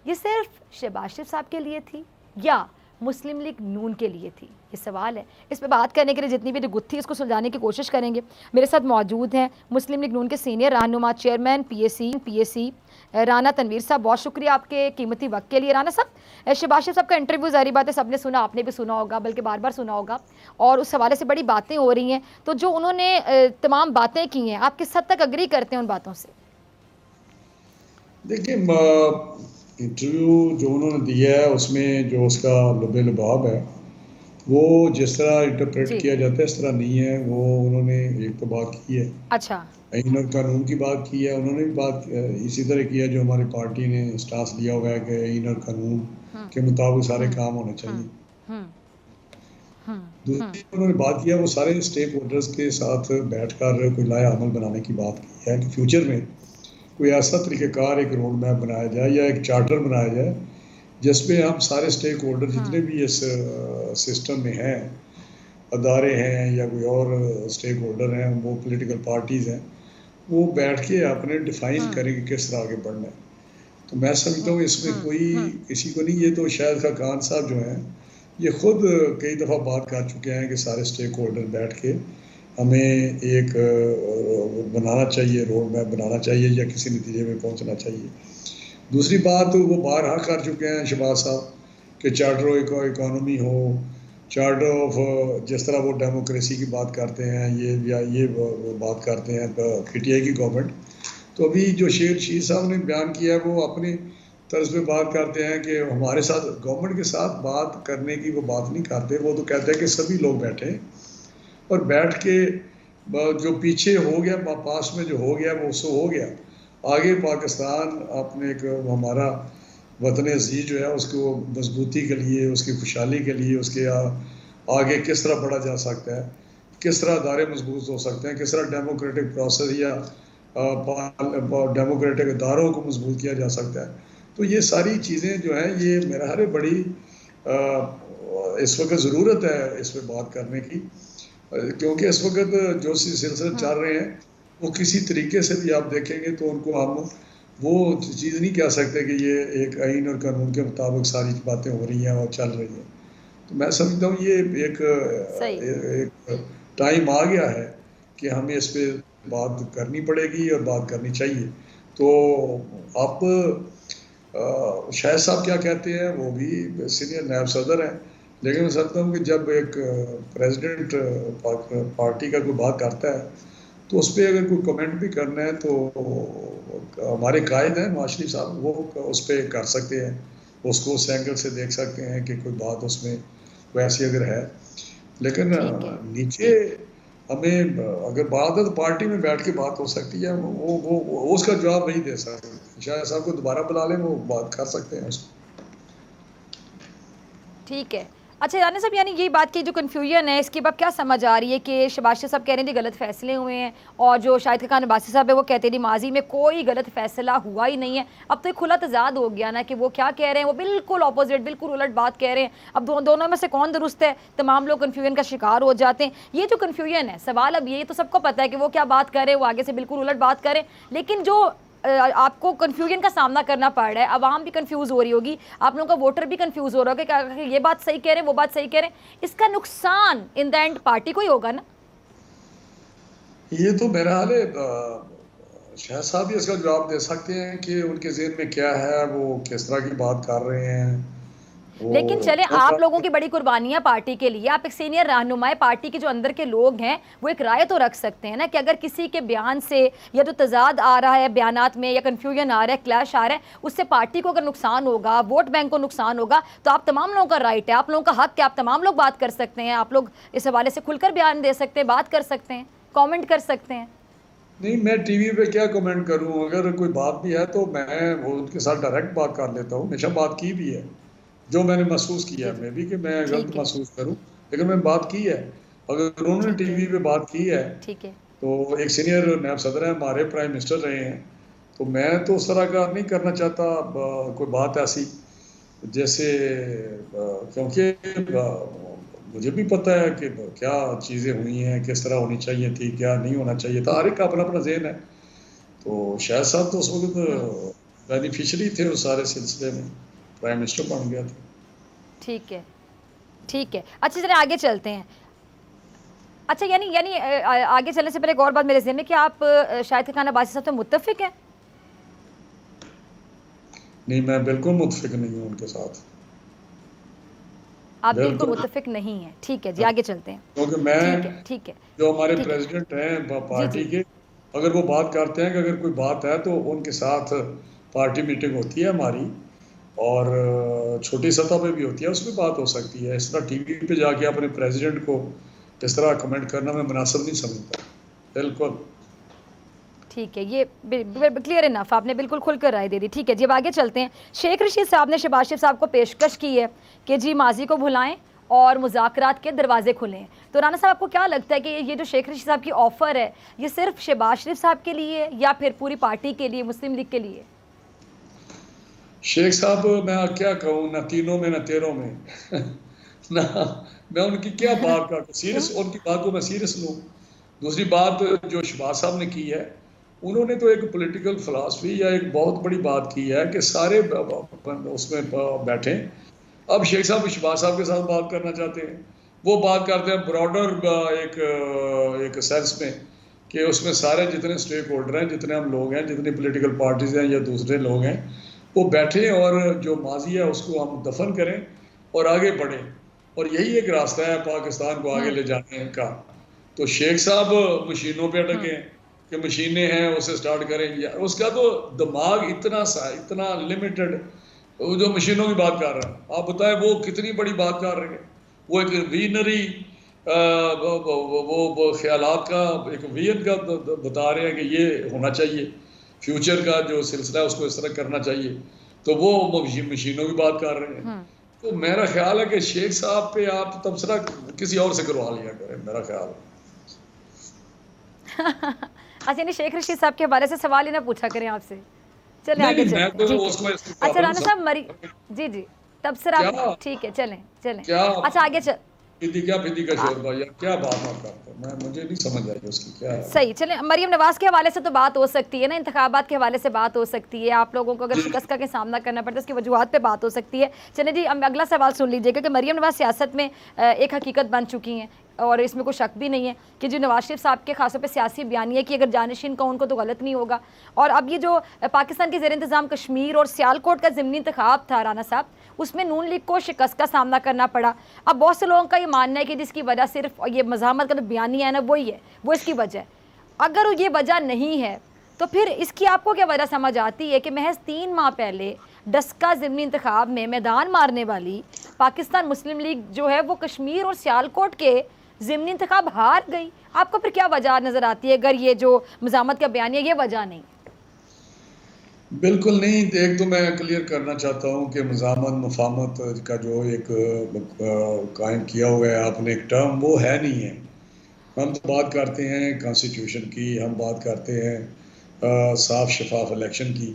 ये सिर्फ शहबाज शरीफ साहब के लिए थी या मुस्लिम लीग नून के लिए थी, ये सवाल है। इस पर बात करने के लिए जितनी भी गुत्थी इसको सुलझाने की कोशिश करेंगे, मेरे साथ मौजूद हैं मुस्लिम लीग नून के सीनियर रहनुमा चेयरमैन पीएसी राना तनवीर साहब। बहुत शुक्रिया आपके कीमती वक्त के लिए। राना साहब, शहबाज शरीफ साहब का इंटरव्यू ज़ाहिर बात है सबने सुना, आपने भी सुना होगा, बल्कि बार बार सुना होगा, और उस हवाले से बड़ी बातें हो रही हैं, तो जो उन्होंने तमाम बातें की हैं आप किस हद तक अग्री करते हैं उन बातों से? देखिए, इंटरव्यू जो उन्होंने दिया है उसमें जो उसका लुबे लुबाब है वो जिस तरह इंटरप्रेट किया जाता है इस तरह नहीं है। वो उन्होंने एक तो बात की है, अच्छा, आईन और कानून की बात की है, उन्होंने भी बात इसी तरह किया जो हमारी पार्टी ने स्टांस लिया हुआ है कि आईन और कानून के मुताबिक सारे काम होने चाहिए। दूसरी उन्होंने बात किया वो सारे स्टेक होल्डर्स के साथ बैठकर कोई लाया अमल बनाने की बात की है कि फ्यूचर में कोई ऐसा तरीक़ाकार एक रोड मैप बनाया जाए या एक चार्टर बनाया जाए जिसमें हम सारे स्टेक होल्डर जितने भी इस सिस्टम में हैं, अदारे हैं या कोई और स्टेक होल्डर हैं, वो पॉलिटिकल पार्टीज़ हैं, वो बैठ के अपने डिफ़ाइन करें कि किस तरह आगे बढ़ना है। तो मैं समझता हूँ इसमें कोई किसी को नहीं, ये तो शायद खान साहब जो हैं ये ख़ुद कई दफ़ा बात कर चुके हैं कि सारे स्टेक होल्डर बैठ के हमें एक बनाना चाहिए, रोड मैप बनाना चाहिए या किसी नतीजे में पहुंचना चाहिए। दूसरी बात वो बारहा कर चुके हैं शहबाज साहब कि चार्टर ऑफ इकोनॉमी हो, चार्टर ऑफ जिस तरह वो डेमोक्रेसी की बात करते हैं ये बात करते हैं पीटीआई की गवर्नमेंट। तो अभी जो शेख रशीद साहब ने बयान किया है वो अपनी तर्ज पे बात करते हैं कि हमारे साथ गवर्नमेंट के साथ बात करने की वो बात नहीं करते, वो तो कहते हैं कि सभी लोग बैठे और बैठ के जो पीछे हो गया पास में जो हो गया वो सो हो गया, आगे पाकिस्तान अपने एक हमारा वतन अजीज जो है उसको मजबूती के लिए, उसकी खुशहाली के लिए, उसके आगे किस तरह बढ़ा जा सकता है, किस तरह अदारे मजबूत हो सकते हैं, किस तरह डेमोक्रेटिक प्रोसेस या डेमोक्रेटिक अदारों को मजबूत किया जा सकता है। तो ये सारी चीज़ें जो हैं ये मेरा हर बड़ी इस वक्त ज़रूरत है इस पर बात करने की, क्योंकि इस वक्त जो सिलसिले चल रहे हैं वो किसी तरीके से भी आप देखेंगे तो उनको हम वो चीज़ नहीं कह सकते कि ये एक आइन और कानून के मुताबिक सारी बातें हो रही हैं और चल रही हैं। तो मैं समझता हूँ ये एक टाइम आ गया है कि हमें इस पे बात करनी पड़ेगी और बात करनी चाहिए। तो आप शायद साहब क्या कहते हैं, वो भी सीनियर नायब सदर हैं, लेकिन मैं समझता हूँ कि जब एक प्रेसिडेंट पार्टी का कोई बात करता है तो उस पर अगर कोई कमेंट भी करना है तो हमारे कायद हैं नवाज शरीफ साहब, वो उस पर कर सकते हैं, उसको उस एंगल से देख सकते हैं कि कोई बात उसमें वैसी अगर है। लेकिन नीचे हमें अगर बात है तो पार्टी में बैठ के बात हो सकती है, वो उसका जवाब नहीं दे सकते। शायद साहब को दोबारा बुला लें, वो बात कर सकते हैं उसको। ठीक है। अच्छा राना साहब, यानी यही बात की जो कन्फ्यूजन है इसकी बात क्या समझ आ रही है कि शहबाज शरीफ साहब कह रहे हैं गलत फैसले हुए हैं, और जो शाहिद खान अब्बासी साहब है वो कहते हैं माजी में कोई गलत फैसला हुआ ही नहीं है। अब तो एक खुला तजाद हो गया ना कि वो क्या कह रहे हैं, वो बिल्कुल ऑपोजिट, बिल्कुल उलट बात कह रहे हैं। अब दोनों में से कौन दुरुस्त है, तमाम लोग कन्फ्यूजन का शिकार हो जाते हैं। ये जो कन्फ्यूजन है, सवाल अब ये तो सबको पता है कि वो क्या बात कर रहे हैं, वो आगे से बिल्कुल उलट बात करें, लेकिन जो आपको कन्फ्यूजन का सामना करना पड़ रहा है, आवाम भी कंफ्यूज हो रही होगी, आप लोगों का वोटर भी कंफ्यूज हो रहा होगा कि ये बात सही कह रहे हैं, वो बात सही कह रहे हैं, इसका नुकसान इन द एंड पार्टी को ही होगा ना। ये तो मेरा हाल है, शाह साहब भी इसका जवाब दे सकते हैं कि उनके ज़हन में क्या है, वो किस तरह की बात कर रहे हैं। लेकिन चले, आप लोगों की बड़ी कुर्बानियां पार्टी के लिए, आप एक सीनियर रहनुमाए पार्टी के जो अंदर के लोग हैं वो एक राय तो रख सकते हैं ना कि अगर किसी के बयान से या तो तजाद आ रहा है बयानात में, या कन्फ्यूजन आ रहा है, क्लैश आ रहा है, उससे पार्टी को अगर नुकसान होगा, वोट बैंक को नुकसान होगा, तो आप तमाम लोगों का राइट है, आप लोगों का हक है, आप तमाम लोग बात कर सकते हैं, आप लोग इस हवाले से खुलकर बयान दे सकते हैं, बात कर सकते हैं, कॉमेंट कर सकते हैं। नहीं, मैं टीवी पे क्या कमेंट करूं, अगर कोई बात भी है तो मैं वो उनके साथ डायरेक्ट बात कर लेता हूँ, हमेशा बात की भी है, जो मैंने महसूस किया है, मैं भी कि मैं गलत महसूस करूं, लेकिन मैंने बात की है। अगर उन्होंने टीवी पे बात की है तो एक सीनियर नायब सदर है, हमारे प्राइम मिनिस्टर रहे हैं, तो मैं तो उस तरह का नहीं करना चाहता कोई बात ऐसी जैसे, क्योंकि मुझे भी पता है कि क्या चीज़ें हुई हैं, किस तरह होनी चाहिए थी, क्या नहीं होना चाहिए था, हर एक का अपना अपना ज़हन है। तो शायद साहब तो उस वक्त बेनिफिशरी थे उस सारे सिलसिले में, प्राइम मिनिस्टर बन गया था। ठीक है, ठीक है। अच्छा चलिए आगे चलते हैं। अच्छा यानी आगे चलने से पहले एक और बात मेरे ज़हन में, कि आप शाहिद खान अब्बासी साहब से मुत्तफिक हैं? नहीं, मैं बिल्कुल मुत्तफिक नहीं हूँ उनके साथ। आप बिल्कुल मुत्तफिक नहीं है, ठीक है जी, आगे चलते हैं। क्योंकि मैं ठीक है जो हमारे प्रेसिडेंट हैं पार्टी के, अगर वो बात करते हैं कि अगर कोई बात है तो उनके साथ पार्टी मीटिंग होती है हमारी, और छोटी सतह पे भी होती है, उसमें बात हो सकती है। इस तरह टीवी पे जाके अपने प्रेसिडेंट को इस तरह कमेंट करना मैं मुनासिब नहीं समझता। बिल्कुल ठीक है, ये क्लियर इनफ, आपने बिल्कुल खुलकर राय दे दी। ठीक है जी, अब आगे चलते हैं। शेख रशीद साहब ने शहबाज शरीफ साहब को पेशकश की है कि जी माजी को भुलाएं और मुज़ाकरात के दरवाजे खुलें। तो राना साहब आपको क्या लगता है कि ये जो शेख रशीद साहब की ऑफ़र है, ये सिर्फ शहबाज शरीफ साहब के लिए या फिर पूरी पार्टी के लिए, मुस्लिम लीग के लिए? शेख साहब मैं क्या कहूँ, ना तीनों में ना तेरों में ना मैं उनकी क्या बात का सीरियस, उनकी बात को मैं सीरियस लूँ। दूसरी बात जो शहबाज साहब ने की है, उन्होंने तो एक पॉलिटिकल फिलासफी या एक बहुत बड़ी बात की है कि सारे उसमें बैठे। अब शेख साहब शहबाज साहब के साथ बात करना चाहते हैं, वो बात करते हैं ब्रॉडर एक सेंस में कि उसमें सारे जितने स्टेक होल्डर हैं, जितने हम लोग हैं, जितनी पॉलिटिकल पार्टीज हैं या दूसरे लोग हैं, वो बैठे और जो माजी है उसको हम दफन करें और आगे बढ़ें, और यही एक रास्ता है पाकिस्तान को आगे ले जाने का। तो शेख साहब मशीनों पे अटके हैं कि मशीनें हैं उसे स्टार्ट करें, या उसका तो दिमाग इतना लिमिटेड, वो जो मशीनों की बात कर रहा है, आप बताएं वो कितनी बड़ी बात कर रहे हैं। वो एक विजनरी वो ख्यालात का एक विजन का बता रहे हैं कि ये होना चाहिए, फ्यूचर का जो सिलसिला है उसको इस तरह करना चाहिए। तो वो मशीनों की बात कर रहे हैं। तो मेरा ख्याल है कि शेख साहब पे आप तबसरा किसी और से करवा लिया करें, मेरा ख्याल है। अच्छा, यानी शेख रशीद साहब के हवाले से सवाल ही ना पूछा करें आपसे। चलें नहीं आगे नहीं, मैं चलते तो हैं। उसको अच्छा राना साहब जी जी, तबसरा क्या ठीक है, चलें चलें। क्या अच्छा आगे चल फिदी का शोरबा या क्या बात आप करते हैं, मैं मुझे नहीं समझ आई उसकी क्या है। सही, चलें मरीम नवाज के हवाले से तो बात हो सकती है ना, इंतखाबात के हवाले से बात हो सकती है, आप लोगों को अगर शिकस्त का सामना करना पड़ता है उसकी वजूहत पे बात हो सकती है। चलें जी, अगला सवाल सुन लीजिएगा कि मरीम नवाज सियासत में एक हकीकत बन चुकी हैं और इसमें कोई शक भी नहीं है कि जो नवाज शरीफ साहब के खासतौर पे सियासी बयानी है कि अगर जानशीन का उनको तो गलत नहीं होगा। और अब ये जो पाकिस्तान के ज़ेर इंतज़ाम कश्मीर और सियालकोट का ज़िमनी इंतखाब था राना साहब, उसमें नून लीग को शिकस्त का सामना करना पड़ा। अब बहुत से लोगों का ये मानना है कि जिसकी वजह सिर्फ ये मज़ामत का जो बयानी है ना वही है, वो इसकी वजह है। अगर ये वजह नहीं है तो फिर इसकी आपको क्या वजह समझ आती है कि महज 3 माह पहले डस्का ज़िमनी इंतखाब में मैदान मारने वाली पाकिस्तान मुस्लिम लीग जो है वो कश्मीर और सियालकोट के ज़िमनी इंतखाब हार गई। आपको फिर क्या वजह नज़र आती है अगर ये जो मज़ामत का बयान है ये वजह नहीं? बिल्कुल नहीं। एक तो मैं क्लियर करना चाहता हूँ कि मज़ामत मुफाहमत का जो एक कायम किया हुआ है आपने एक टर्म, वो है नहीं है। हम तो बात करते हैं कॉन्स्टिट्यूशन की, हम बात करते हैं साफ शफाफ इलेक्शन की,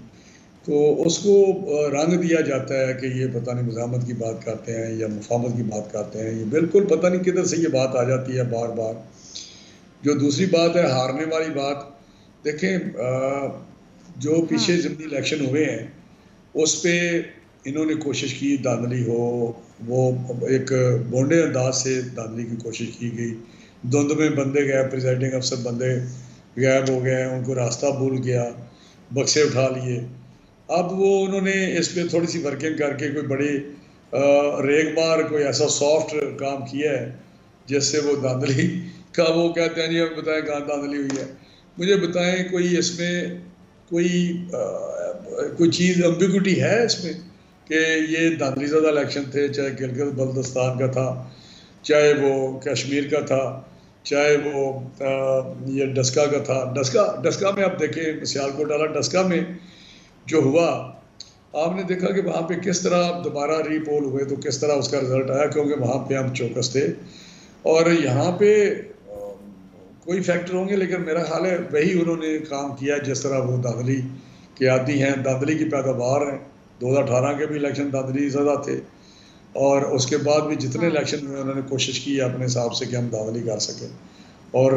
तो उसको रंग दिया जाता है कि ये पता नहीं मज़ामत की बात करते हैं या मुफाहमत की बात करते हैं। ये बिल्कुल पता नहीं किधर से ये बात आ जाती है बार बार। जो दूसरी बात है हारने वाली बात, देखें जो पीछे ज़िमनी इलेक्शन हुए हैं उस पे इन्होंने कोशिश की धांधली हो, वो एक बोंडे अंदाज से धांधली की कोशिश की गई। धुंध में बंदे गए, प्रिजाइडिंग अफसर बंदे गायब हो गए, उनको रास्ता भूल गया, बक्से उठा लिए। अब वो उन्होंने इस पे थोड़ी सी वर्किंग करके कोई बड़ी रेगमार कोई ऐसा सॉफ्ट काम किया है जिससे वो धांधली का वो कहते हैं जी हमें बताएं कहाँ धांधली हुई है, मुझे बताएं कोई इसमें कोई चीज़ एम्बिग्युइटी है इसमें कि ये धांधली ज़्यादा इलेक्शन थे, चाहे गिलगित बल्तिस्तान का था, चाहे वो कश्मीर का था, चाहे वो ये डस्का का था। डस्का में आप देखें, सियालकोट वाला डस्का में जो हुआ, आपने देखा कि वहाँ पे किस तरह दोबारा रीपोल हुए तो किस तरह उसका रिजल्ट आया, क्योंकि वहाँ पे हम चौकस थे। और यहाँ पे कोई फैक्टर होंगे लेकिन मेरा ख्याल है वही उन्होंने काम किया जिस तरह वो धांधली के आदी हैं, धांधली की पैदावार हैं। 2018 के भी इलेक्शन धांधली ज़्यादा थे और उसके बाद भी जितने इलेक्शन हुए उन्होंने कोशिश की अपने हिसाब से कि हम धांधली कर सकें। और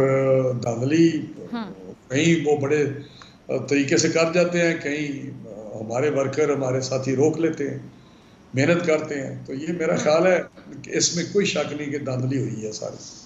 धांधली कहीं वो बड़े तरीके से कर जाते हैं, कहीं हमारे वर्कर हमारे साथी रोक लेते हैं, मेहनत करते हैं। तो ये मेरा ख्याल है कि इसमें कोई शक नहीं कि धांधली हुई है सारी।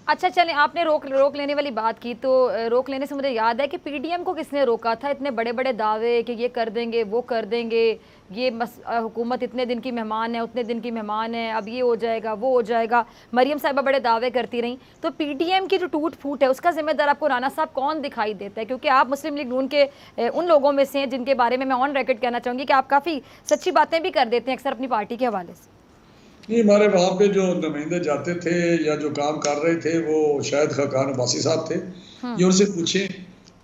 अच्छा चलें, आपने रोक लेने वाली बात की तो रोक लेने से मुझे याद है कि पीडीएम को किसने रोका था? इतने बड़े बड़े दावे कि ये कर देंगे वो कर देंगे, ये हुकूमत इतने दिन की मेहमान है उतने दिन की मेहमान है, अब ये हो जाएगा वो हो जाएगा, मरियम साहिबा बड़े दावे करती रहीं। तो पीडीएम की जो टूट फूट है उसका जिम्मेदार आपको राना साहब कौन दिखाई देता है? क्योंकि आप मुस्लिम लीग नून के उन लोगों में से हैं जिनके बारे में मैं ऑन रिकॉर्ड कहना चाहूँगी कि आप काफ़ी सच्ची बातें भी कर देते हैं अक्सर अपनी पार्टी के हवाले से। नहीं, हमारे वहाँ पे जो नुमाइंदे जाते थे या जो काम कर रहे थे वो शायद खाकान अब्बासी साहब थे। ये उनसे पूछें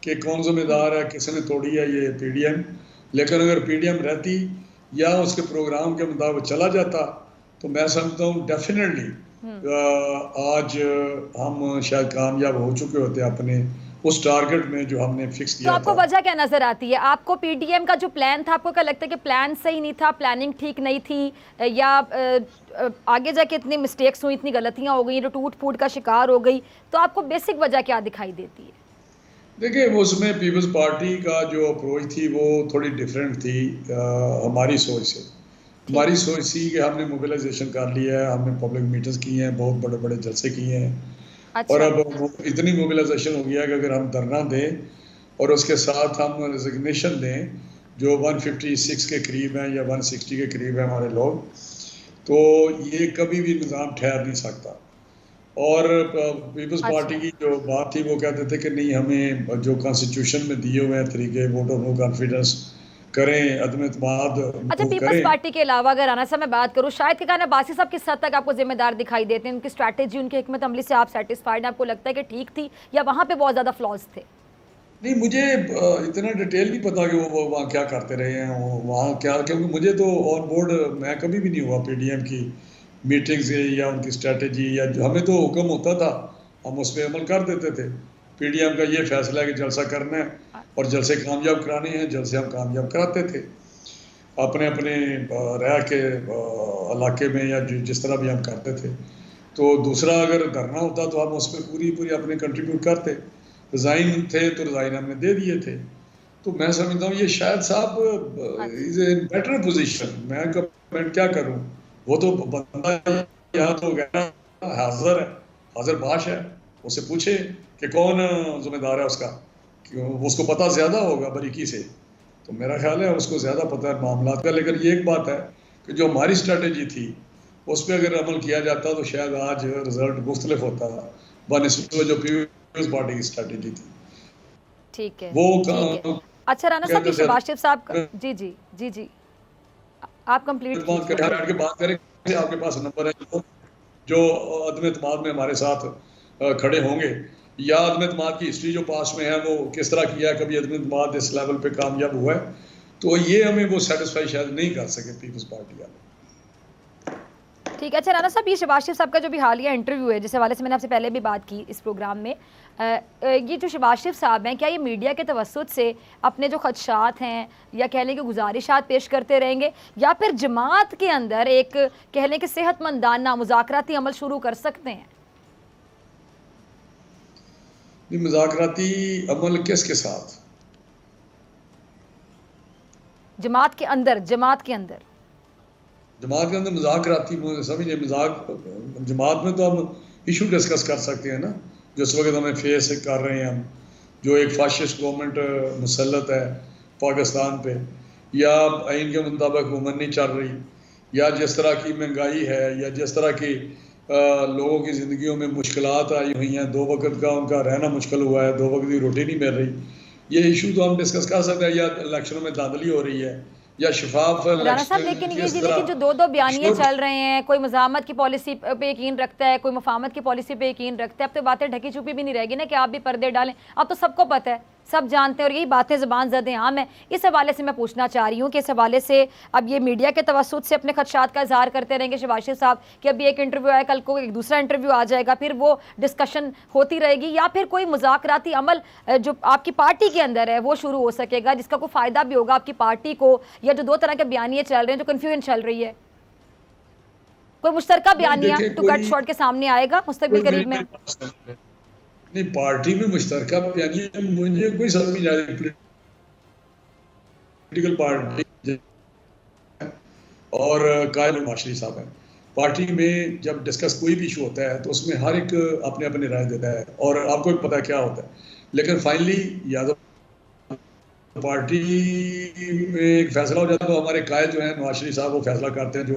कि कौन जिम्मेदार है, किसने तोड़ी है ये पीडीएम। लेकिन अगर पीडीएम रहती या उसके प्रोग्राम के मुताबिक चला जाता तो मैं समझता हूँ डेफिनेटली आज हम शायद कामयाब हो चुके होते अपने उस टारगेट में जो हमने फिक्स किया तो आपको था। वजह क्या नजर आती है? आपको पीडीएम का जो प्लान था, आपको क्या लगता है कि प्लान सही नहीं था, प्लानिंग ठीक नहीं थी, या आगे जाके इतनी मिस्टेक्स हुई, इतनी गलतियां हो गई, जो टूट फूट का शिकार हो गई? तो आपको बेसिक वजह क्या दिखाई देती है? देखिए, उसमें पीपल्स पार्टी का जो अप्रोच थी वो थोड़ी डिफरेंट थी हमारी सोच से। हमारी सोच थी कि हमने मोबिलाइजेशन कर लिया है, हमने पब्लिक मीटिंग्स की हैं, बहुत बड़े बड़े जलसे किए हैं। अच्छा। और अब इतनी मोबिलाइजेशन हो गया कि अगर हम धरना दें और उसके साथ हम रेजिग्नेशन दें, जो 156 के करीब हैं या 160 के करीब हैं हमारे लोग, तो ये कभी भी निज़ाम ठहर नहीं सकता। और पीपल्स पार्टी की जो बात थी वो कहते थे कि नहीं, हमें जो कॉन्स्टिट्यूशन में दिए हुए हैं तरीके, वोट ऑफ नो कॉन्फिडेंस करें, अदम एतमाद। अच्छा, पीपल्स पार्टी के अलावा अगर राना साहब मैं बात करूँ, शायद के कारण अब्बासी साहब किस हद तक आपको जिम्मेदार दिखाई देते हैं? उनकी स्ट्रैटेजी, उनकी हिकमत अमली से आप सेटिस्फाइड हैं? आपको लगता है कि ठीक थी या वहाँ पे बहुत ज़्यादा फ्लॉज थे? नहीं, मुझे इतना डिटेल नहीं पता कि वो वहाँ क्या करते रहे हैं, वो वहाँ क्या, क्योंकि मुझे तो ऑन बोर्ड मैं कभी भी नहीं हुआ पीडीएम की मीटिंग से या उनकी स्ट्रेटजी, या जो हमें तो हुक्म होता था हम उस पर अमल कर देते थे। पीडीएम का ये फैसला है कि जलसा करना है और जलसे कामयाब कराने हैं, जलसे हम कामयाब कराते थे अपने अपने रह के इलाके में, या जिस तरह भी हम करते थे। तो दूसरा अगर धरना होता तो हम उस पर पूरी पूरी अपने कंट्रीब्यूट करते। रिज़ाइन थे तो रिज़ाइन हमने दे दिए थे। तो मैं समझता हूँ ये शायद साहब इज ए बेटर पोजीशन। मैं कमेंट क्या करूँ, वो तो बंदा यहाँ तो गया हाजिर है, हाजिर बाश है, उससे पूछे कि कौन जिम्मेदार है उसका, कि उसको पता ज़्यादा होगा बारीकी से। तो मेरा ख्याल है उसको ज़्यादा पता है मामला का। लेकिन ये एक बात है कि जो हमारी स्ट्रेटजी थी उस पर अगर अमल किया जाता तो शायद आज रिजल्ट मुख्तलिफ होता बनस्बत जो पीपल्स पार्टी की स्ट्रेटजी थी। ठीक है, वो ठीक है। अच्छा राना साहब, ये शहबाज शरीफ साहब का जी जी जी जी आप कंप्लीट कीजिए। बात करें, आपके पास नंबर है जो अदम एतमाद में हमारे साथ खड़े होंगे, या अदम एतमाद की हिस्ट्री जो पास में है वो किस तरह किया है, कभी अदम एतमाद इस लेवल पे कामयाब हुआ है, तो ये हमें वो सेटिस्फाई शायद नहीं कर सके पीपल्स पार्टी वाले। ठीक है। अच्छा राना साहब, ये शहबाज शरीफ साहब का जो भी हालिया इंटरव्यू है, जिस हवाले से मैंने आपसे पहले भी बात की इस प्रोग्राम में, ये जो शहबाज शरीफ साहब हैं, क्या ये मीडिया के तवस्सुत से अपने जो खदशात हैं या कह लें कि गुजारिशात पेश करते रहेंगे, या फिर जमात के अंदर एक कह लें कि सेहतमंदाना मुज़ाकराती अमल शुरू कर सकते हैं? मुज़ाकराती अमल किसके साथ? जमात के अंदर, जमात के अंदर जमात के अंदर मुज़ाकराती समझिए, मजाक जमात में तो हम इशू डिस्कस कर सकते हैं ना, जो इस वक्त हमें फेस कर रहे हैं हम, जो एक फाशिस्ट गवर्नमेंट मुसल्लत है पाकिस्तान पे, या आइन के मुताबिक हुकूमत नहीं चल रही, या जिस तरह की महंगाई है, या जिस तरह की लोगों की ज़िंदगियों में मुश्किलात आई हुई हैं, 2 वक्त का उनका रहना मुश्किल हुआ है, 2 वक्त की रोटी नहीं मिल रही, ये इशू तो हम डिस्कस कर सकते हैं। या इलेक्शनों में धांधली हो रही है, या शफाफ राना साहब, लेकिन जो दो बयानियां चल रहे हैं, कोई मज़ामत की पॉलिसी पे यकीन रखता है, कोई मुफाहमत की पॉलिसी पे यकीन रखता है, अब तो बातें ढकी छुपी भी नहीं रहेगी ना कि आप भी पर्दे डालें। अब तो सबको पता है, सब जानते हैं, और यही बातें ज़बान ज़द आम है। इस हवाले से मैं पूछना चाह रही हूँ कि इस हवाले से अब ये मीडिया के तवस्सुत से अपने खदशात का इजहार करते रहेंगे शहबाज शरीफ साहब कि अभी एक इंटरव्यू आया, कल को एक दूसरा इंटरव्यू आ जाएगा, फिर वो डिस्कशन होती रहेगी, या फिर कोई मुज़ाकराती अमल जो आपकी पार्टी के अंदर है वो शुरू हो सकेगा जिसका कोई फ़ायदा भी होगा आपकी पार्टी को, या जो 2 तरह के बयानियाँ चल रहे हैं, जो कन्फ्यूजन चल रही है, कोई मुश्तरका बयानिया टू कट शॉर्ट के सामने आएगा मुस्तकबिल करीब में? नहीं, पार्टी में मुश्तरका बयानिया मुझे कोई समझ नहीं आ रही। पॉलिटिकल पार्टी और कायल नवाज शरीफ साहब है, पार्टी में जब डिस्कस कोई भी इशू होता है तो उसमें हर एक अपने अपने राय देता है, और आपको भी पता है क्या होता है, लेकिन फाइनली या तो पार्टी में एक फैसला हो जाता है, तो हमारे कायल जो है नवाज शरीफ साहब वो फैसला करते हैं जो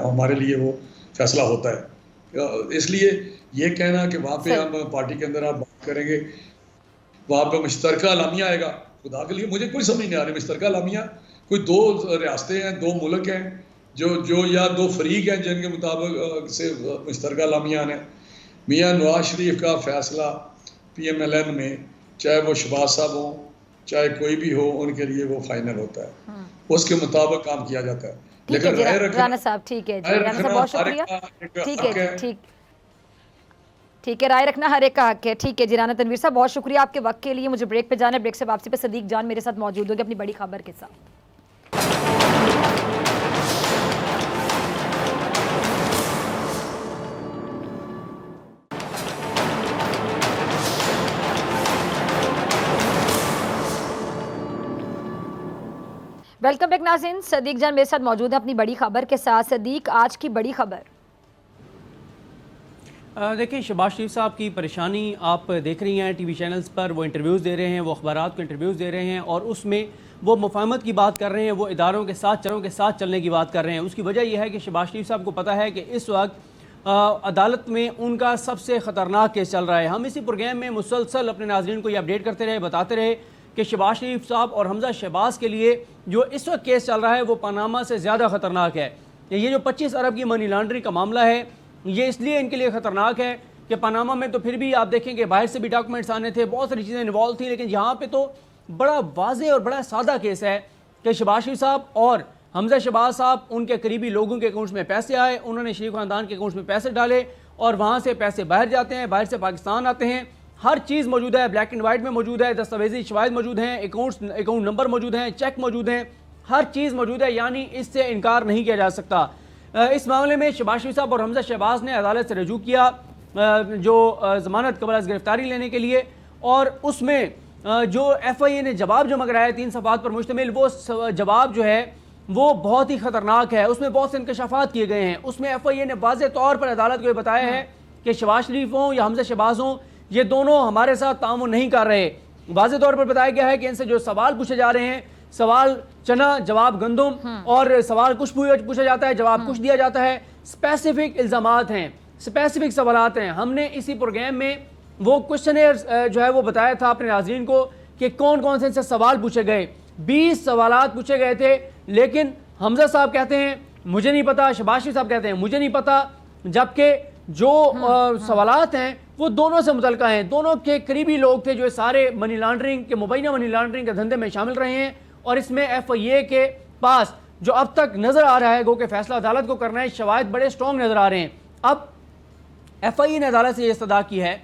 हमारे लिए वो फैसला होता है। इसलिए ये कहना कि वहाँ पे हम पार्टी के अंदर आप बात करेंगे, वहाँ पे मुश्तरका अलामिया आएगा, खुदा के लिए मुझे कोई समझ नहीं आ रही। मुश्तरका अलामिया कोई 2 रियासतें हैं, 2 मुल्क हैं जो या 2 फरीक हैं जिनके मुताबिक से मुश्तरका अलामिया ने। मियाँ नवाज शरीफ का फैसला PMLN में, चाहे वो शहबाज साहब हों चाहे कोई भी हो, उनके लिए वो फाइनल होता है, उसके मुताबिक काम किया जाता है। लेकिन राना साहब, ठीक है जी, राना साहब बहुत शुक्रिया। ठीक है, राय रखना हर एक का हक है। ठीक है जी राना तनवीर साहब, बहुत शुक्रिया आपके वक्त के लिए। मुझे ब्रेक पे जाना है, ब्रेक से वापसी पे सदीक जान मेरे साथ मौजूद होंगे अपनी बड़ी खबर के साथ। वेलकम बैक नाज़रीन, सदीक जान मेरे साथ मौजूद है अपनी बड़ी खबर के साथ। सदीक, आज की बड़ी खबर देखिए, शहबाज शरीफ साहब की परेशानी आप देख रही हैं टीवी चैनल्स पर, वो इंटरव्यूज़ दे रहे हैं, वो अखबारात को इंटरव्यूज़ दे रहे हैं, और उसमें वो मुफाहमत की बात कर रहे हैं, वो इदारों के साथ चलने की बात कर रहे हैं। उसकी वजह यह है कि शहबाज शरीफ साहब को पता है कि इस वक्त अदालत में उनका सबसे ख़तरनाक केस चल रहा है। हम इसी प्रोग्राम में मुसलसल अपने नाज़रीन को ये अपडेट करते रहे, बताते रहे कि शहबाज शरीफ साहब और हमजा शहबाज के लिए जो इस वक्त केस चल रहा है वो पनामा से ज़्यादा ख़तरनाक है। ये जो 25 अरब की मनी लॉन्ड्रिंग का मामला है, ये इसलिए इनके लिए ख़तरनाक है कि पनामा में तो फिर भी आप देखें कि बाहर से भी डॉक्यूमेंट्स आने थे, बहुत सारी चीज़ें इन्वॉल्व थी, लेकिन यहाँ पे तो बड़ा वाज़ेह और बड़ा सादा केस है कि शहबाज शरीफ साहब और हमजा शहबाज साहब, उनके करीबी लोगों के अकाउंट्स में पैसे आए, उन्होंने शरीफ खानदान के अकाउंट्स में पैसे डाले और वहाँ से पैसे बाहर जाते हैं, बाहर से पाकिस्तान आते हैं। हर चीज़ मौजूद है, ब्लैक एंड वाइट में मौजूद है, दस्तावेजी शवाहिद मौजूद हैं, अकाउंट नंबर मौजूद हैं, चेक मौजूद हैं, हर चीज़ मौजूद है, यानी इससे इनकार नहीं किया जा सकता। इस मामले में शहबाज शरीफ साहब और हमजा शहबाज ने अदालत से रजू किया जो ज़मानत कबल अज़ गिरफ्तारी लेने के लिए, और उसमें जो FIA ने जवाब जमा कराया 3 सफ़ात पर मुश्तमिल, वो जवाब जो है वो बहुत ही ख़तरनाक है। उसमें बहुत से इंकशाफात किए गए हैं। उसमें FIA ने वाज़ेह तौर पर अदालत को ये बताया है कि शहबाज शरीफ हों या हमजा शहबाज हों, ये दोनों हमारे साथ तामुन नहीं कर रहे। वाज़ेह तौर पर बताया गया है कि इनसे जो सवाल पूछे जा रहे हैं, सवाल चना जवाब गंदुम, और सवाल कुछ पूछा जाता है जवाब कुछ दिया जाता है। स्पेसिफिक इल्ज़ामात हैं, स्पेसिफिक सवालात हैं। हमने इसी प्रोग्राम में वो क्वेश्चनर जो है वो बताया था अपने नाज़रीन को कि कौन कौन से इनसे सवाल पूछे गए। 20 सवालात पूछे गए थे, लेकिन हमजा साहब कहते हैं मुझे नहीं पता, शहबाज शरीफ साहब कहते हैं मुझे नहीं पता, जबकि जो सवालात हैं वो दोनों से मुतल्लिका हैं। दोनों के करीबी लोग थे जो सारे मनी लॉन्ड्रिंग के, मुबैना मनी लॉन्ड्रिंग के धंधे में शामिल रहे हैं, और इसमें FIA के पास जो अब तक नज़र आ रहा है, गो कि फैसला अदालत को करना है, शवाहिद बड़े स्ट्रॉन्ग नज़र आ रहे हैं। अब FIA ने अदालत से ये इस्तदा की है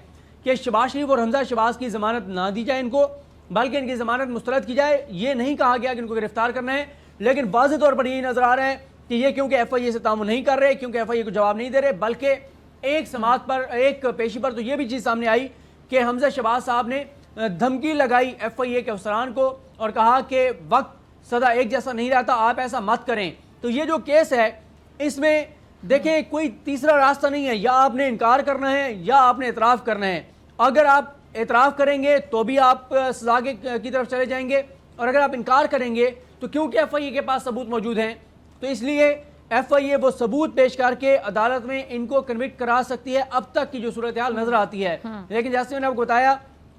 कि शहबाज शरीफ और हमजा शहबाज की ज़मानत ना दी जाए इनको, बल्कि इनकी ज़मानत मुस्तरद की जाए। ये नहीं कहा गया कि इनको गिरफ्तार करना है, लेकिन वाज़ेह तौर पर यही नज़र आ रहा है कि ये क्योंकि FIA से तामुन नहीं कर रहे, क्योंकि FIA को जवाब नहीं दे रहे, बल्कि एक समात पर, एक पेशी पर तो ये भी चीज़ सामने आई कि हमजा शहबाज साहब ने धमकी लगाई FIA के अफसरान को और कहा कि वक्त सदा एक जैसा नहीं रहता, आप ऐसा मत करें। तो ये जो केस है इसमें देखें कोई तीसरा रास्ता नहीं है, या आपने इनकार करना है या आपने एतराफ़ करना है। अगर आप एतराफ़ करेंगे तो भी आप सज़ा की तरफ चले जाएंगे, और अगर आप इनकार करेंगे तो क्योंकि FIA के पास सबूत मौजूद हैं, तो इसलिए FIA वो सबूत पेश करके अदालत में इनको कन्विक्ट करा सकती है। अब तक की जो सूरत हाल नज़र आती है, लेकिन जैसे मैंने आपको बताया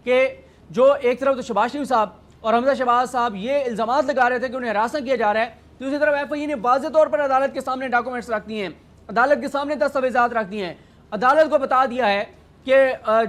कि जो एक तरफ तो शहबाज शरीफ साहब और हमजा शहबाज साहब ये इल्ज़ामात लगा रहे थे कि उन्हें हरासा किया जा रहा है, दूसरी तरफ FIA ने वाज़ेह तौर पर अदालत के सामने डॉक्यूमेंट्स रख दिए हैं, अदालत के सामने दस्तावेज़ात रख दिए हैं, अदालत को बता दिया है कि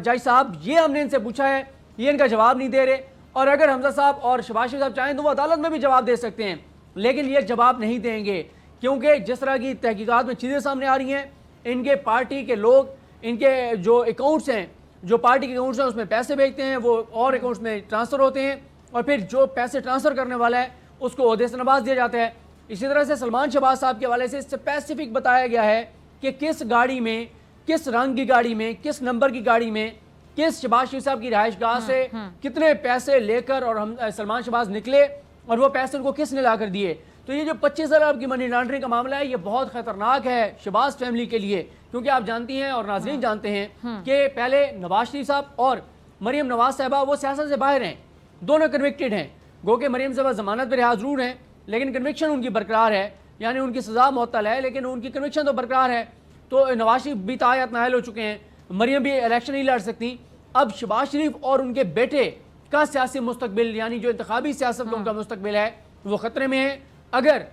जज साहब ये हमने इनसे पूछा है, ये इनका जवाब नहीं दे रहे, और अगर हमजा साहब और शहबाज शरीफ साहब चाहें तो वो अदालत में भी जवाब दे सकते हैं, लेकिन ये जवाब नहीं देंगे, क्योंकि जिस तरह की तहकीकात में चीज़ें सामने आ रही हैं, इनके पार्टी के लोग, इनके जो अकाउंट्स हैं, जो पार्टी के अकाउंट्स हैं उसमें पैसे भेजते हैं, वो और अकाउंट्स में ट्रांसफ़र होते हैं, और फिर जो पैसे ट्रांसफ़र करने वाला है उसको ओहदे से नवाज दिया जाता है। इसी तरह से सलमान शहबाज साहब के हवाले से स्पेसिफिक बताया गया है कि किस गाड़ी में, किस रंग की गाड़ी में, किस नंबर की गाड़ी में, किस शहबाज शरीफ साहब की रिहाइश गाह से कितने पैसे लेकर और हम सलमान शहबाज निकले, और वो पैसे उनको किसने ला कर दिए। तो ये जो 25 अरब की मनी लॉन्ड्रिंग का मामला है, ये बहुत ख़तरनाक है शहबाज फैमिली के लिए, क्योंकि आप जानती हैं और नाज़रीन जानते हैं कि पहले नवाज शरीफ साहब और मरीम नवाज साहबा वो सियासत से बाहर हैं, दोनों कन्विक्टेड हैं। गो के मरीम साहबा ज़मानत पर रिहा ज़रूर हैं, लेकिन कन्विक्शन उनकी बरकरार है, यानी उनकी सज़ा मुअत्तल है, लेकिन उनकी कन्विक्शन तो बरकरार है। तो नवाज शरीफ भी तायत नायल हो चुके हैं, मरीम भी इलेक्शन नहीं लड़ सकती। अब शहबाज शरीफ और उनके बेटे का सियासी मुस्तकबिल, यानी जो इंतखाबी सियासत का उनका मुस्तकबिल है, वो ख़तरे में है। अगर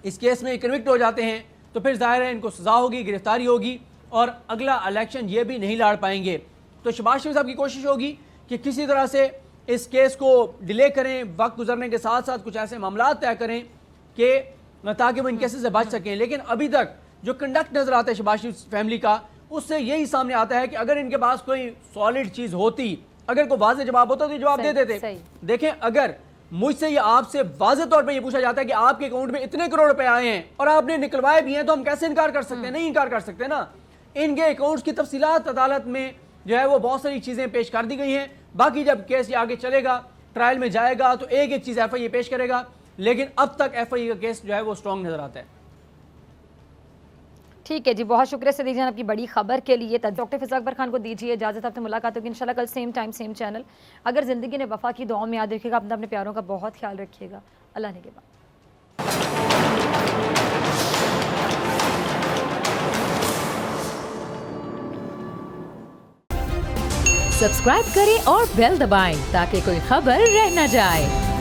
इस केस में कन्विक्ट हो जाते हैं तो फिर ज़ाहिर है इनको सज़ा होगी, गिरफ्तारी होगी, और अगला इलेक्शन ये भी नहीं लड़ पाएंगे। तो शहबाज शरीफ साहब की कोशिश होगी कि किसी तरह से इस केस को डिले करें, वक्त गुजरने के साथ साथ कुछ ऐसे मामला तय करें कि ताकि वो इन केसेस से बच सकें। लेकिन अभी तक जो कंडक्ट नज़र आता है शहबाज शरीफ फैमिली का, उससे यही सामने आता है कि अगर इनके पास कोई सॉलिड चीज़ होती, अगर कोई वाज़ेह जवाब होता तो जवाब दे देते। देखें, अगर मुझसे या आपसे वाज़ेह तौर पे ये पूछा जाता है कि आपके अकाउंट में इतने करोड़ रुपए आए हैं और आपने निकलवाए भी हैं, तो हम कैसे इनकार कर सकते हैं? नहीं इनकार कर सकते ना। इनके अकाउंट्स की तफसीलात अदालत में जो है वो बहुत सारी चीज़ें पेश कर दी गई हैं। बाकी जब केस ये आगे चलेगा, ट्रायल में जाएगा, तो एक एक चीज़ FIA पेश करेगा, लेकिन अब तक FIA का केस जो है वो स्ट्रॉन्ग नज़र आता है। ठीक है जी, बहुत शुक्रिया सदीक जान आपकी बड़ी खबर के लिए। डॉक्टर फिज़ा अकबर खान को दीजिए इजाज़त, आपसे मुलाकात होगी इंशाल्लाह कल सेम टाइम सेम चैनल। अगर ज़िंदगी ने वफ़ा की, दुआओं में याद रखिएगा, अपने प्यारों का बहुत ख्याल रखिएगा। अल्लाह ने के बाद सब्सक्राइब करें और बेल दबाएं ताकि कोई खबर रह न जाए।